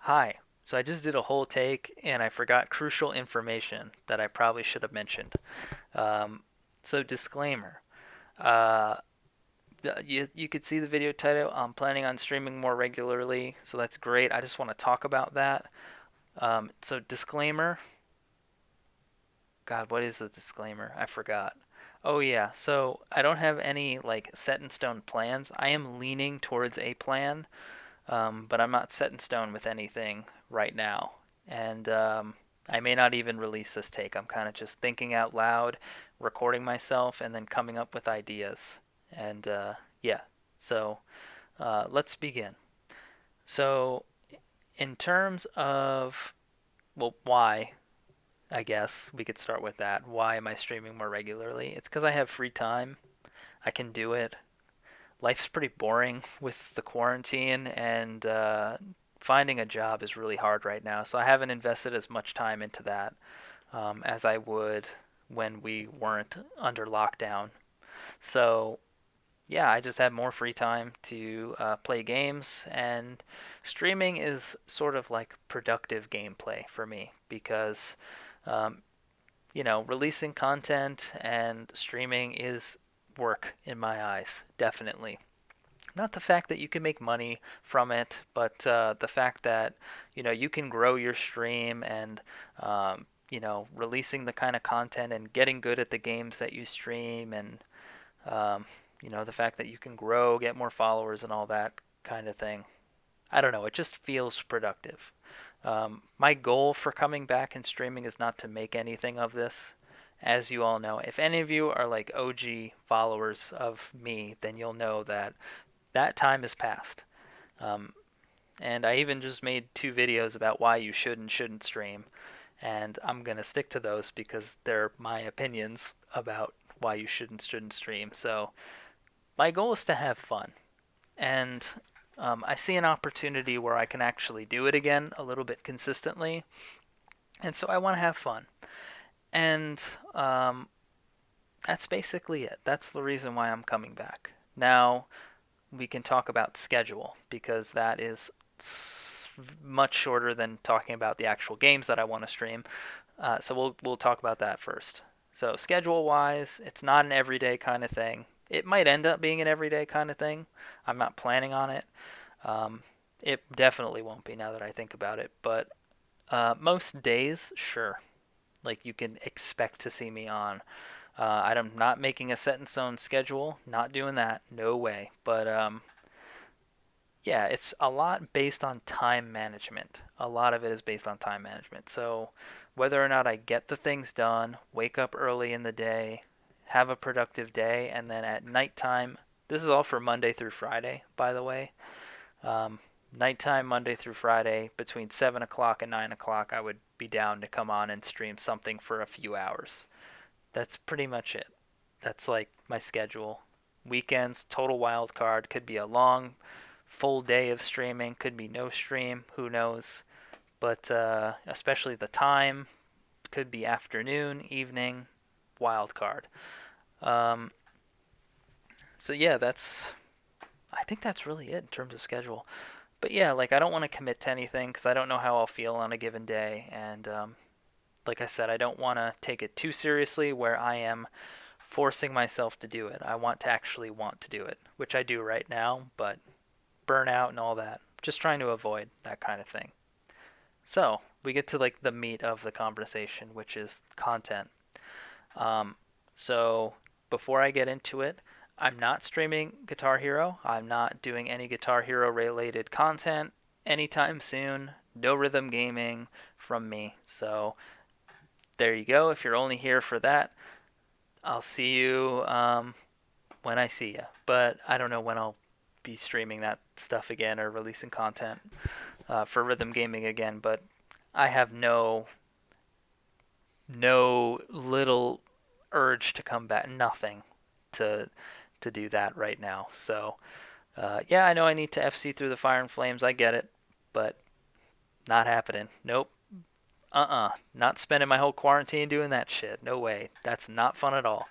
Hi. So I just did a whole take and I forgot crucial information that I probably should have mentioned. Um, so disclaimer. Uh, you could see the video title. I'm planning on streaming more regularly, so that's great. I just want to talk about that. So disclaimer. God, what is the disclaimer? I forgot. Oh yeah. So I don't have any like set in stone plans. I am leaning towards a plan, but I'm not set in stone with anything right now. And I may not even release this take. I'm kind of just thinking out loud, recording myself, and then coming up with ideas. And yeah, so let's begin. So, in terms of, well, why, I guess we could start with that. Why am I streaming more regularly? It's because I have free time. I can do it. Life's pretty boring with the quarantine, and finding a job is really hard right now. So I haven't invested as much time into that as I would when we weren't under lockdown. So yeah, I just have more free time to play games, and streaming is sort of like productive gameplay for me because um, releasing content and streaming is work in my eyes, definitely. Not the fact that you can make money from it, but the fact that you can grow your stream and releasing the kind of content and getting good at the games that you stream, and um, the fact that you can grow, get more followers, and all that kind of thing. I don't know. It just feels productive. My goal for coming back and streaming is not to make anything of this. As you all know, if any of you are like OG followers of me, then you'll know that that time has passed. Um, and I even just made two videos about why you should and shouldn't stream. And I'm going to stick to those because they're my opinions about why you should and shouldn't stream. So my goal is to have fun. And I see an opportunity where I can actually do it again a little bit consistently. And so I want to have fun. And that's basically it. That's the reason why I'm coming back. Now, we can talk about schedule because that is much shorter than talking about the actual games that I want to stream. So we'll talk about that first. So schedule wise, it's not an everyday kind of thing. It might end up being an everyday kind of thing. I'm not planning on it. Um, it definitely won't be now that I think about it. But most days, sure. Like you can expect to see me on. I'm not making a set in stone schedule. Not doing that. No way. But yeah, it's a lot based on time management. A lot of it is based on time management. So, whether or not I get the things done, wake up early in the day, have a productive day, and then at nighttime, this is all for Monday through Friday, by the way. Um, Nighttime, Monday through Friday, between 7 o'clock and 9 o'clock, I would be down to come on and stream something for a few hours. That's pretty much it. That's like my schedule. Weekends, total wild card, could be a long full day of streaming, could be no stream, who knows. But especially the time, could be afternoon, evening, wild card. Um, so yeah, I think that's really it in terms of schedule. But yeah, like I don't want to commit to anything because I don't know how I'll feel on a given day, and like I said, I don't want to take it too seriously where I am forcing myself to do it. I want to actually want to do it, which I do right now, but burnout and all that. Just trying to avoid that kind of thing. So we get to like the meat of the conversation, which is content. Um, so before I get into it, I'm not streaming Guitar Hero. I'm not doing any Guitar Hero related content anytime soon. No rhythm gaming from me. So there you go. If you're only here for that, I'll see you when I see you. But I don't know when I'll be streaming that stuff again or releasing content for rhythm gaming again. But I have no little urge to come back. Nothing to do that right now. So yeah, I know I need to FC through the fire and flames. I get it, but not happening. Nope. Not spending my whole quarantine doing that shit. No way. That's not fun at all.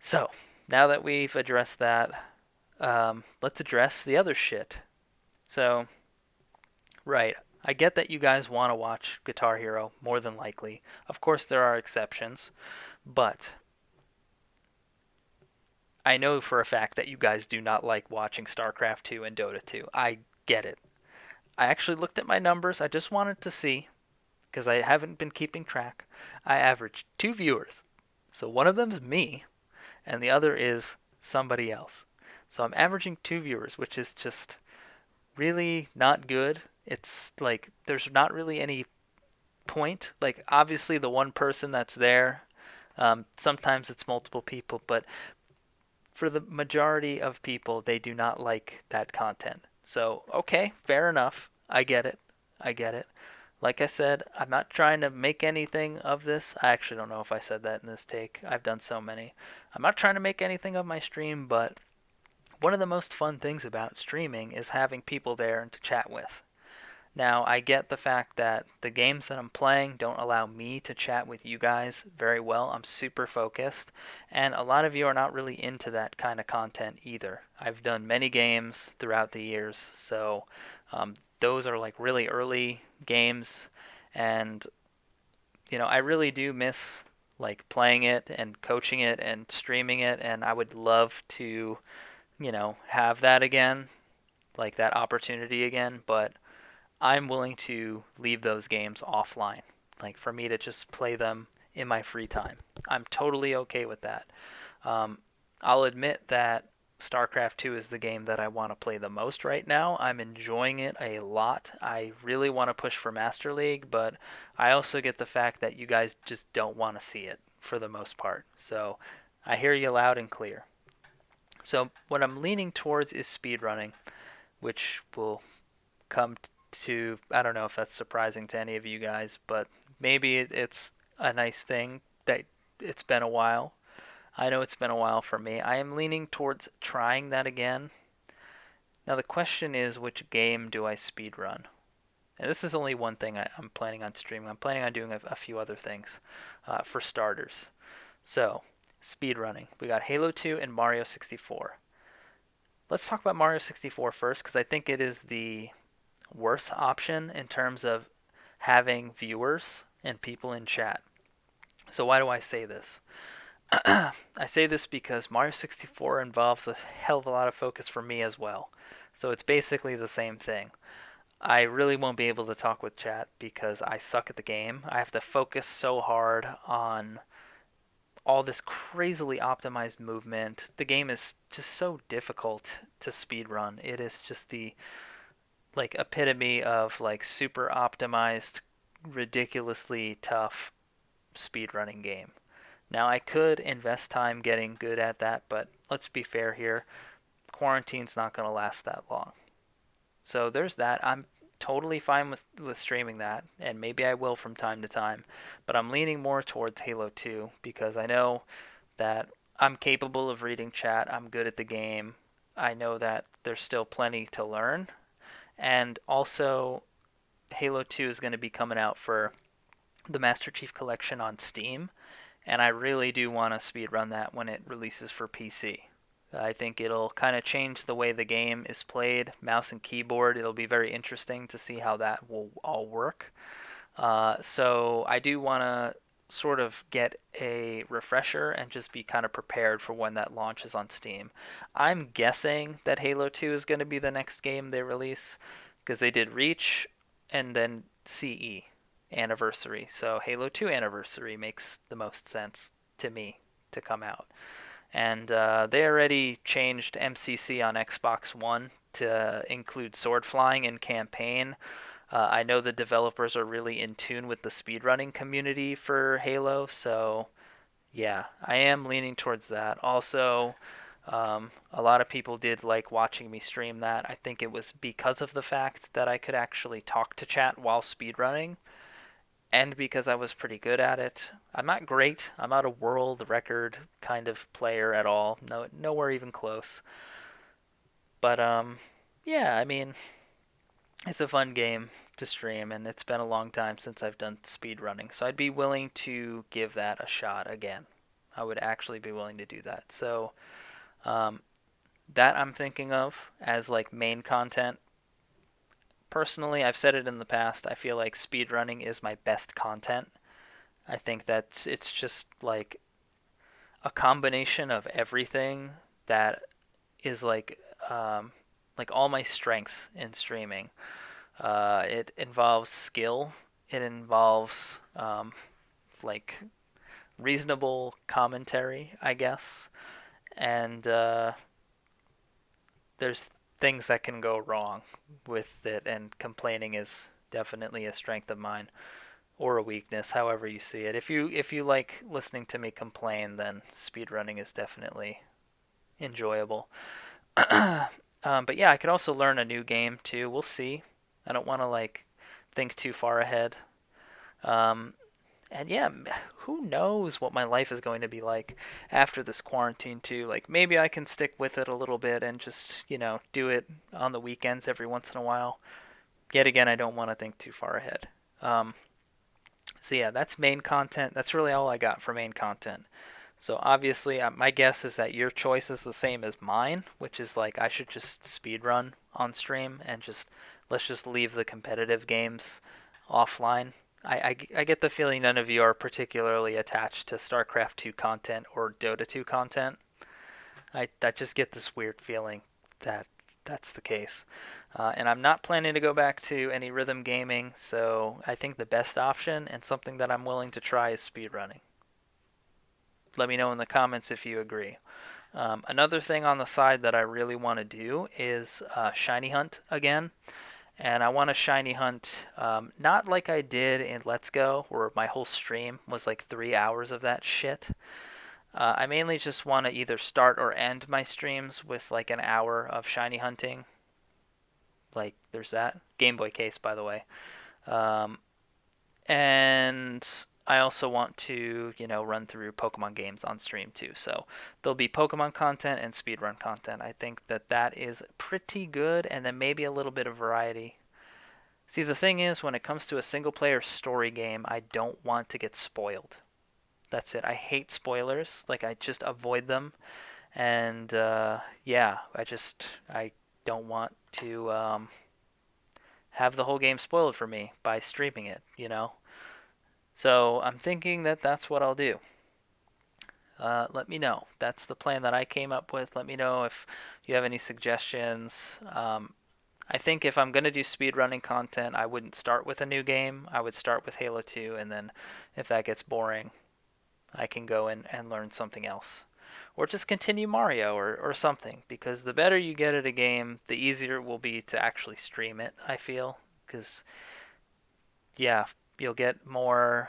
So now that we've addressed that, let's address the other shit. So, right. I get that you guys want to watch Guitar Hero more than likely. Of course, there are exceptions, but I know for a fact that you guys do not like watching StarCraft 2 and Dota 2. I get it. I actually looked at my numbers. I just wanted to see because I haven't been keeping track. I averaged 2 viewers. So one of them's me, and the other is somebody else. So I'm averaging 2 viewers, which is just really not good. It's like there's not really any point. Like, obviously, the one person that's there, sometimes it's multiple people, but for the majority of people, they do not like that content. So, okay, fair enough. I get it. I get it. Like I said, I'm not trying to make anything of this. I actually don't know if I said that in this take. I've done so many. I'm not trying to make anything of my stream, but one of the most fun things about streaming is having people there to chat with. Now, I get the fact that the games that I'm playing don't allow me to chat with you guys very well. I'm super focused, and a lot of you are not really into that kind of content either. I've done many games throughout the years, so those are like really early games, and I really do miss like playing it and coaching it and streaming it, and I would love to, have that again, like that opportunity again, but I'm willing to leave those games offline, like for me to just play them in my free time. I'm totally okay with that. Um, I'll admit that StarCraft 2 is the game that I want to play the most right now. I'm enjoying it a lot. I really want to push for Master League, but I also get the fact that you guys just don't want to see it for the most part. So I hear you loud and clear. So what I'm leaning towards is speedrunning, which will come to, I don't know if that's surprising to any of you guys, but maybe it's a nice thing that it's been a while. I know it's been a while for me. I am leaning towards trying that again. Now the question is, which game do I speedrun? And this is only one thing I'm planning on streaming. I'm planning on doing a few other things for starters. So, speedrunning. We got Halo 2 and Mario 64. Let's talk about Mario 64 first, because I think it is the worse option in terms of having viewers and people in chat. So why do I say this? I say this because Mario 64 involves a hell of a lot of focus for me as well. So it's basically the same thing. I really won't be able to talk with chat because I suck at the game. I have to focus so hard on all this crazily optimized movement. The game is just so difficult to speedrun. It is just the like epitome of like super optimized, ridiculously tough speedrunning game. Now I could invest time getting good at that, but let's be fair here. Quarantine's not going to last that long. So there's that. I'm totally fine with streaming that, and maybe I will from time to time, but I'm leaning more towards Halo 2 because I know that I'm capable of reading chat. I'm good at the game. I know that there's still plenty to learn, and also Halo 2 is going to be coming out for the Master Chief Collection on Steam, and I really do want to speedrun that when it releases for PC. I think it'll kind of change the way the game is played, mouse and keyboard. It'll be very interesting to see how that will all work. So I do want to sort of get a refresher and just be kind of prepared for when that launches on Steam. I'm guessing that Halo 2 is going to be the next game they release because they did Reach and then CE Anniversary. So Halo 2 Anniversary makes the most sense to me to come out. And they already changed MCC on Xbox One to include sword flying in campaign. I know the developers are really in tune with the speedrunning community for Halo, so yeah, I am leaning towards that. Also, a lot of people did like watching me stream that. I think it was because of the fact that I could actually talk to chat while speedrunning, and because I was pretty good at it. I'm not great. I'm not a world record kind of player at all. No, nowhere even close. But yeah, I mean, it's a fun game to stream, and it's been a long time since I've done speed running, so I'd be willing to give that a shot again. I would actually be willing to do that. So um, that I'm thinking of as like main content. personally, I've said it in the past, I feel like speedrunning is my best content. I think that it's just like a combination of everything that is like all my strengths in streaming. It involves skill. It involves like reasonable commentary, I guess, and there's things that can go wrong with it, and complaining is definitely a strength of mine or a weakness, however you see it. If you like listening to me complain, then speedrunning is definitely enjoyable. But yeah, I could also learn a new game too. We'll see. I don't want to like think too far ahead. Um, and yeah, who knows what my life is going to be like after this quarantine too. Like maybe I can stick with it a little bit and just, do it on the weekends every once in a while. Yet again, I don't want to think too far ahead. Um, so yeah, that's main content. That's really all I got for main content. So obviously, my guess is that your choice is the same as mine, which is like I should just speed run on stream and just let's just leave the competitive games offline. I get the feeling none of you are particularly attached to StarCraft 2 content or Dota 2 content. I just get this weird feeling that that's the case. And I'm not planning to go back to any rhythm gaming, so I think the best option and something that I'm willing to try is speedrunning. Let me know in the comments if you agree. Another thing on the side that I really want to do is shiny hunt again. And I want to shiny hunt not like I did in Let's Go, where my whole stream was like 3 hours of that shit. I mainly just want to either start or end my streams with like an hour of shiny hunting. Like, there's that. Game Boy case, by the way. Um, and I also want to, run through Pokemon games on stream too. So there'll be Pokemon content and speedrun content. I think that that is pretty good, and then maybe a little bit of variety. See, the thing is, when it comes to a single player story game, I don't want to get spoiled. That's it. I hate spoilers. Like, I just avoid them. And yeah, I don't want to have the whole game spoiled for me by streaming it. So I'm thinking that that's what I'll do. Let me know. That's the plan that I came up with. Let me know if you have any suggestions. I think if I'm going to do speedrunning content, I wouldn't start with a new game. I would start with Halo 2, and then if that gets boring, I can go in and learn something else. Or just continue Mario or something, because the better you get at a game, the easier it will be to actually stream it, I feel. Because, yeah, you'll get more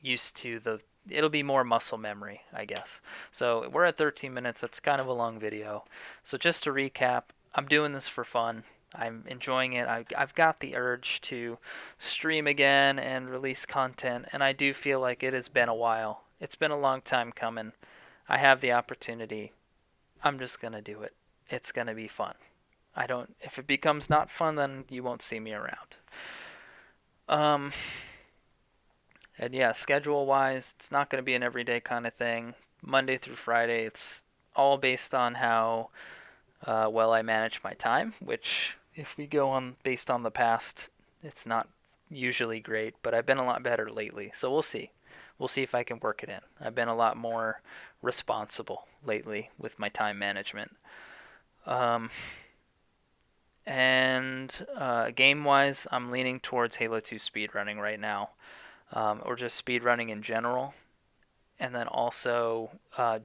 used to it'll be more muscle memory, I guess. So we're at 13 minutes. That's kind of a long video. So just to recap, I'm doing this for fun. I'm enjoying it. I've got the urge to stream again and release content, and I do feel like it has been a while. It's been a long time coming. I have the opportunity. I'm just going to do it. It's going to be fun. If it becomes not fun, then you won't see me around. Um, And yeah, schedule wise, it's not going to be an everyday kind of thing. Monday through Friday, it's all based on how well I manage my time, which, if we go on based on the past, it's not usually great, but I've been a lot better lately. So we'll see. We'll see if I can work it in. I've been a lot more responsible lately with my time management. Um, and game wise, I'm leaning towards Halo 2 speedrunning right now, or just speedrunning in general. And then also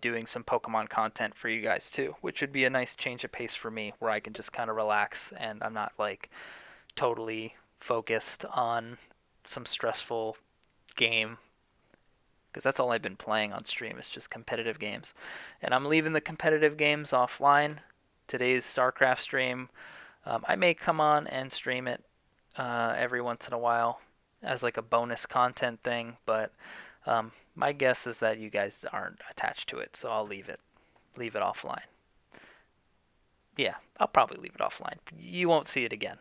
doing some Pokemon content for you guys too, which would be a nice change of pace for me, where I can just kind of relax and I'm not like totally focused on some stressful game, because that's all I've been playing on stream is just competitive games. And I'm leaving the competitive games offline. Today's StarCraft stream, I may come on and stream it every once in a while as like a bonus content thing, but my guess is that you guys aren't attached to it, so I'll leave it offline. Yeah, I'll probably leave it offline. You won't see it again.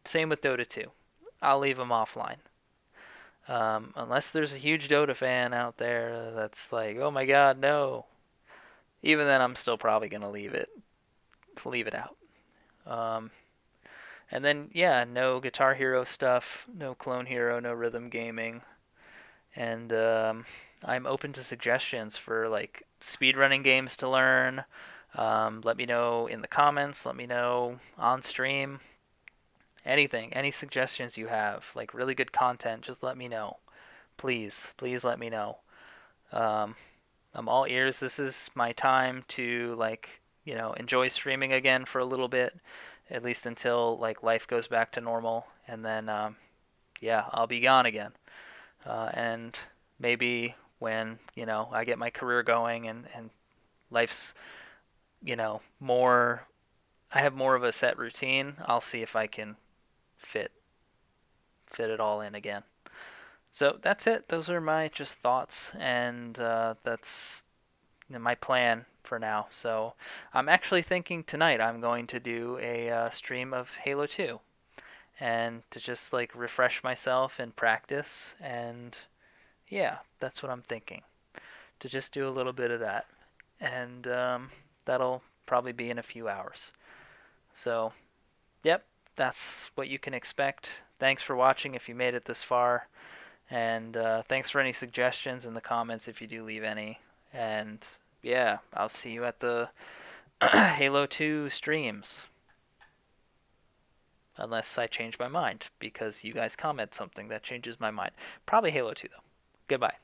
Same with Dota 2. I'll leave them offline. Unless there's a huge Dota fan out there that's like, oh my god, no. Even then, I'm still probably gonna leave it out. Um, And then, yeah, no Guitar Hero stuff, no Clone Hero, no rhythm gaming. And I'm open to suggestions for like speedrunning games to learn. Let me know in the comments, let me know on stream. Anything, any suggestions you have, like really good content, just let me know. Please, please let me know. Um, I'm all ears. This is my time to like, enjoy streaming again for a little bit, at least until like life goes back to normal, and then yeah, I'll be gone again. And maybe when I get my career going and life's more, I have more of a set routine. I'll see if I can fit fit it all in again. So that's it. Those are my just thoughts, and that's my plan for now. So I'm actually thinking tonight I'm going to do a stream of Halo 2 and to just like refresh myself and practice. And yeah, that's what I'm thinking. To just do a little bit of that. And that'll probably be in a few hours. So, yep, that's what you can expect. Thanks for watching if you made it this far. And thanks for any suggestions in the comments if you do leave any. And yeah, I'll see you at the Halo 2 streams. Unless I change my mind because you guys comment something that changes my mind. Probably Halo 2 though. Goodbye.